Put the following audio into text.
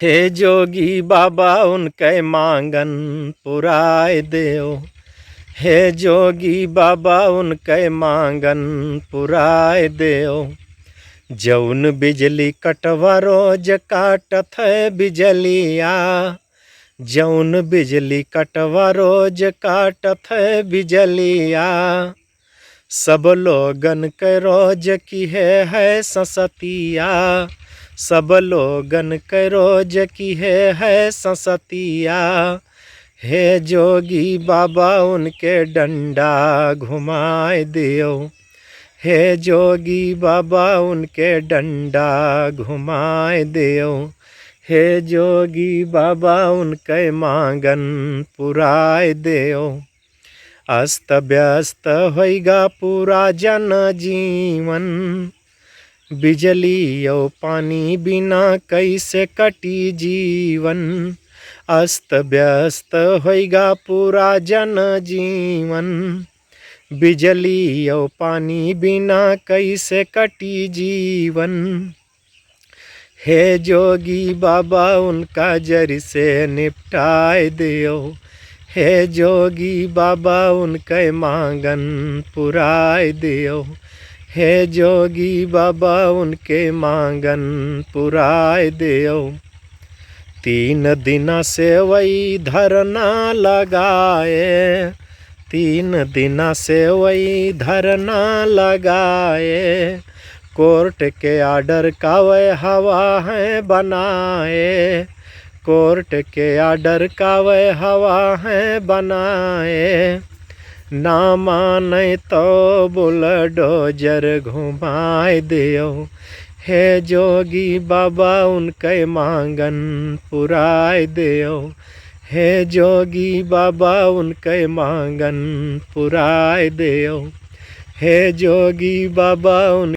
हे जोगी बाबा उनके मांगन पुराए देओ। हे जोगी बाबा उनके मांगन पुराए देओ। जौन बिजली कटवा रोज काटत है बिजलिया। जौन बिजली कटवा रोज काटत है बिजलिया। सब लोगन के रोज की है ससतिया। सब लोगन के रोज की है ससतिया। हे जोगी बाबा उनके डंडा घुमाए दियो। हे जोगी बाबा उनके डंडा घुमाए दियो। हे जोगी बाबा उनके मांगन पुराए दियो। अस्त व्यस्त होइगा पूरा जन जीवन। बिजली और पानी बिना कैसे कटी जीवन। अस्त व्यस्त होइगा पूरा जन जीवन। बिजली और पानी बिना कैसे कटी जीवन। हे जोगी बाबा उनका जड़ से निपटाए दियो। हे जोगी बाबा उनके मांगन पुराए दियो। हे जोगी बाबा उनके मांगन पुराए दियो। 3 दिन से वही धरना लगाए। 3 दिन से वही धरना लगाए। कोर्ट के आर्डर का वह हवा है बनाए। कोर्ट के आर्डर का वह हवा है बनाए। ना माने तो बुलडोजर घुमाए दियो। हे जोगी बाबा उनके मांगन पुराए दियो। हे जोगी बाबा उनके मांगन पुराए दियो। हे जोगी बाबा उन